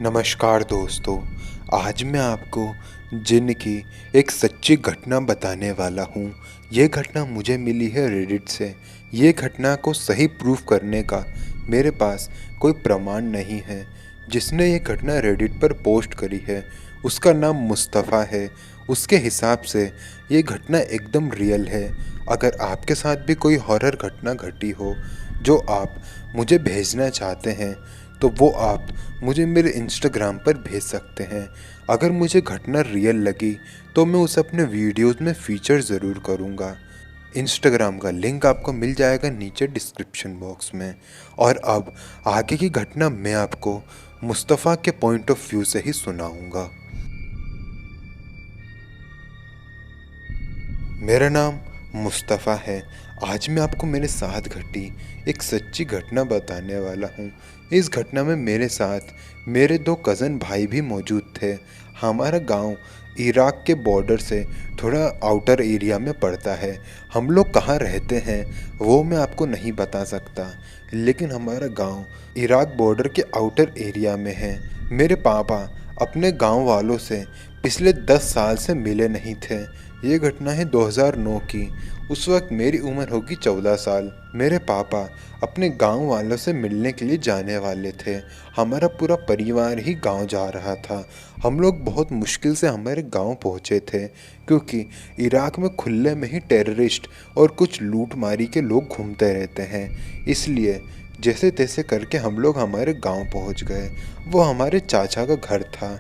नमस्कार दोस्तों। आज मैं आपको जिन की एक सच्ची घटना बताने वाला हूँ। ये घटना मुझे मिली है रेडिट से। ये घटना को सही प्रूफ करने का मेरे पास कोई प्रमाण नहीं है। जिसने ये घटना रेडिट पर पोस्ट करी है उसका नाम मुस्तफ़ा है। उसके हिसाब से ये घटना एकदम रियल है। अगर आपके साथ भी कोई हॉरर घटना घटी हो जो आप मुझे भेजना चाहते हैं तो वो आप मुझे मेरे इंस्टाग्राम पर भेज सकते हैं। अगर मुझे घटना रियल लगी तो मैं उसे अपने वीडियोस में फीचर ज़रूर करूँगा। इंस्टाग्राम का लिंक आपको मिल जाएगा नीचे डिस्क्रिप्शन बॉक्स में। और अब आगे की घटना मैं आपको मुस्तफ़ा के पॉइंट ऑफ व्यू से ही सुनाऊँगा। मेरा नाम मुस्तफ़ा है। आज मैं आपको मेरे साथ घटी एक सच्ची घटना बताने वाला हूँ। इस घटना में मेरे साथ मेरे दो कज़न भाई भी मौजूद थे। हमारा गांव इराक के बॉर्डर से थोड़ा आउटर एरिया में पड़ता है। हम लोग कहाँ रहते हैं वो मैं आपको नहीं बता सकता, लेकिन हमारा गांव इराक बॉर्डर के आउटर एरिया में है। मेरे पापा अपने गांव वालों से पिछले 10 साल से मिले नहीं थे। ये घटना है 2009 की। उस वक्त मेरी उम्र होगी 14 साल। मेरे पापा अपने गांव वालों से मिलने के लिए जाने वाले थे। हमारा पूरा परिवार ही गांव जा रहा था। हम लोग बहुत मुश्किल से हमारे गांव पहुंचे थे क्योंकि इराक में खुले में ही टेररिस्ट और कुछ लूटमारी के लोग घूमते रहते हैं। इसलिए जैसे तैसे करके हम लोग हमारे गांव पहुंच गए। वो हमारे चाचा का घर था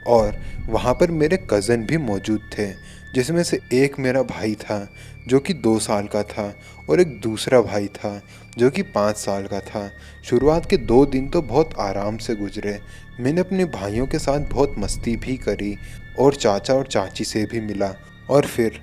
और वहाँ पर मेरे कज़न भी मौजूद थे, जिसमें से एक मेरा भाई था जो कि 2 साल का था और एक दूसरा भाई था जो कि 5 साल का था। शुरुआत के 2 दिन तो बहुत आराम से गुजरे। मैंने अपने भाइयों के साथ बहुत मस्ती भी करी और चाचा और चाची से भी मिला। और फिर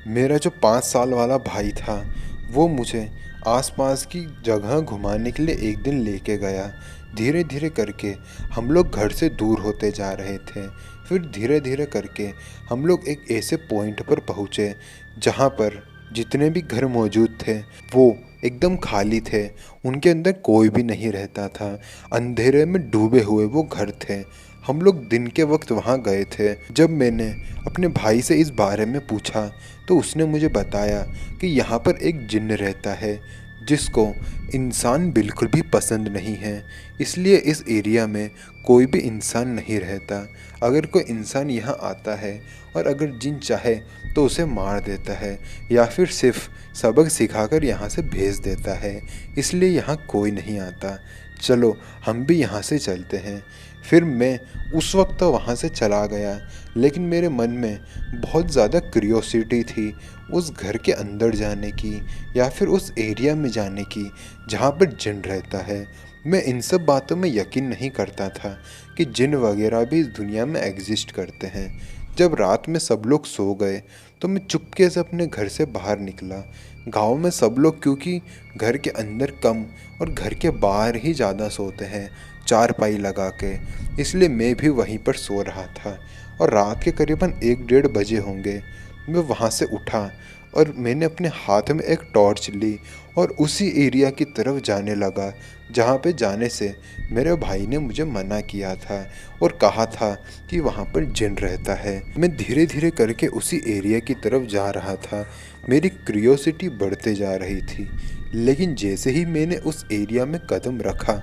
मेरा जो 5 साल वाला भाई था वो मुझे आसपास की जगह घुमाने के लिए एक दिन लेके गया। धीरे धीरे करके हम लोग घर से दूर होते जा रहे थे। फिर धीरे धीरे करके हम लोग एक ऐसे पॉइंट पर पहुँचे जहाँ पर जितने भी घर मौजूद थे वो एकदम खाली थे। उनके अंदर कोई भी नहीं रहता था। अंधेरे में डूबे हुए वो घर थे। हम लोग दिन के वक्त वहाँ गए थे। जब मैंने अपने भाई से इस बारे में पूछा तो उसने मुझे बताया कि यहाँ पर एक जिन्न रहता है जिसको इंसान बिल्कुल भी पसंद नहीं है। इसलिए इस एरिया में कोई भी इंसान नहीं रहता। अगर कोई इंसान यहाँ आता है और अगर जिन चाहे तो उसे मार देता है या फिर सिर्फ सबक सिखाकर यहाँ से भेज देता है। इसलिए यहाँ कोई नहीं आता। चलो हम भी यहाँ से चलते हैं। फिर मैं उस वक्त तो वहाँ से चला गया, लेकिन मेरे मन में बहुत ज़्यादा क्यूरियोसिटी थी उस घर के अंदर जाने की या फिर उस एरिया में जाने की जहाँ पर जिन रहता है। मैं इन सब बातों में यकीन नहीं करता था कि जिन वगैरह भी इस दुनिया में एग्जिस्ट करते हैं। जब रात में सब लोग सो गए तो मैं चुपके से अपने घर से बाहर निकला। गांव में सब लोग क्योंकि घर के अंदर कम और घर के बाहर ही ज़्यादा सोते हैं चारपाई लगा के, इसलिए मैं भी वहीं पर सो रहा था। और रात के करीबन 1-1:30 बजे होंगे। मैं वहाँ से उठा और मैंने अपने हाथ में एक टॉर्च ली और उसी एरिया की तरफ जाने लगा जहाँ पे जाने से मेरे भाई ने मुझे मना किया था और कहा था कि वहाँ पर जिन रहता है। मैं धीरे धीरे करके उसी एरिया की तरफ जा रहा था। मेरी क्यूरियोसिटी बढ़ते जा रही थी, लेकिन जैसे ही मैंने उस एरिया में कदम रखा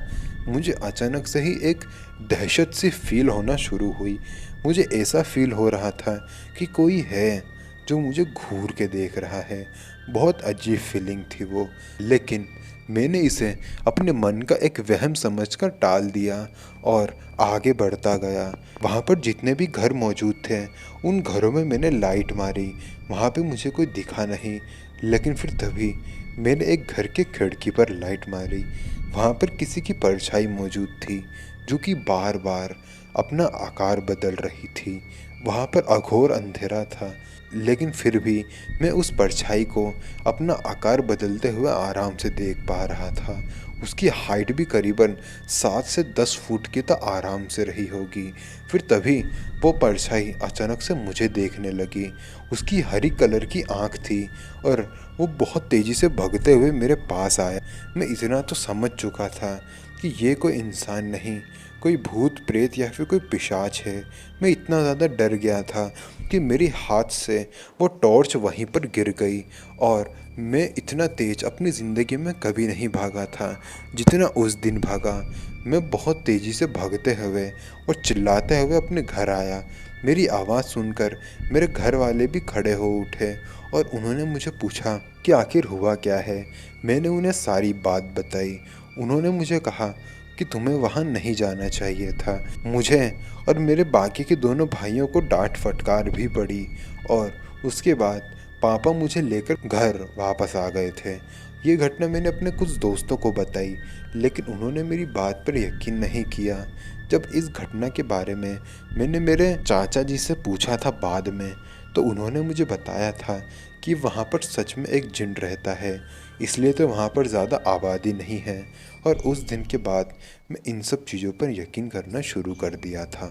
मुझे अचानक से ही एक दहशत सी फील होना शुरू हुई। मुझे ऐसा फील हो रहा था कि कोई है जो मुझे घूर के देख रहा है। बहुत अजीब फीलिंग थी वो, लेकिन मैंने इसे अपने मन का एक वहम समझकर टाल दिया और आगे बढ़ता गया। वहाँ पर जितने भी घर मौजूद थे उन घरों में मैंने लाइट मारी। वहाँ पे मुझे कोई दिखा नहीं, लेकिन फिर तभी मैंने एक घर के खिड़की पर लाइट मारी। वहाँ पर किसी की परछाई मौजूद थी जो कि बार बार अपना आकार बदल रही थी। वहाँ पर अघोर अंधेरा था, लेकिन फिर भी मैं उस परछाई को अपना आकार बदलते हुए आराम से देख पा रहा था। उसकी हाइट भी करीबन 7 से 10 फुट की तो आराम से रही होगी। फिर तभी वो परछाई अचानक से मुझे देखने लगी। उसकी हरी कलर की आँख थी और वो बहुत तेज़ी से भागते हुए मेरे पास आया। मैं इतना तो समझ चुका था कि ये कोई इंसान नहीं, कोई भूत प्रेत या फिर कोई पिशाच है। मैं इतना ज़्यादा डर गया था कि मेरी हाथ से वो टॉर्च वहीं पर गिर गई और मैं इतना तेज़ अपनी ज़िंदगी में कभी नहीं भागा था जितना उस दिन भागा। मैं बहुत तेज़ी से भागते हुए और चिल्लाते हुए अपने घर आया। मेरी आवाज़ सुनकर मेरे घर वाले भी खड़े हो उठे और उन्होंने मुझे पूछा कि आखिर हुआ क्या है। मैंने उन्हें सारी बात बताई। उन्होंने मुझे कहा कि तुम्हें वहाँ नहीं जाना चाहिए था। मुझे और मेरे बाकी के दोनों भाइयों को डांट फटकार भी पड़ी और उसके बाद पापा मुझे लेकर घर वापस आ गए थे। ये घटना मैंने अपने कुछ दोस्तों को बताई, लेकिन उन्होंने मेरी बात पर यकीन नहीं किया। जब इस घटना के बारे में मैंने मेरे चाचा जी से पूछा था बाद में, तो उन्होंने मुझे बताया था कि वहाँ पर सच में एक जिन रहता है, इसलिए तो वहाँ पर ज़्यादा आबादी नहीं है। और उस दिन के बाद मैं इन सब चीज़ों पर यकीन करना शुरू कर दिया था।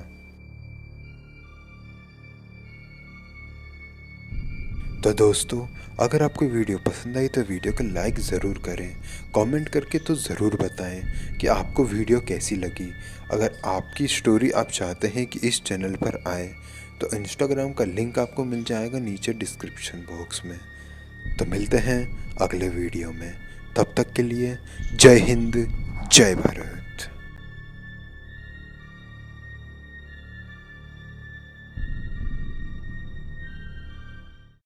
तो दोस्तों, अगर आपको वीडियो पसंद आई तो वीडियो को लाइक ज़रूर करें। कमेंट करके तो ज़रूर बताएं कि आपको वीडियो कैसी लगी। अगर आपकी स्टोरी आप चाहते हैं कि इस चैनल पर आए तो इंस्टाग्राम का लिंक आपको मिल जाएगा नीचे डिस्क्रिप्शन बॉक्स में। तो मिलते हैं अगले वीडियो में। तब तक के लिए जय हिंद, जय भारत।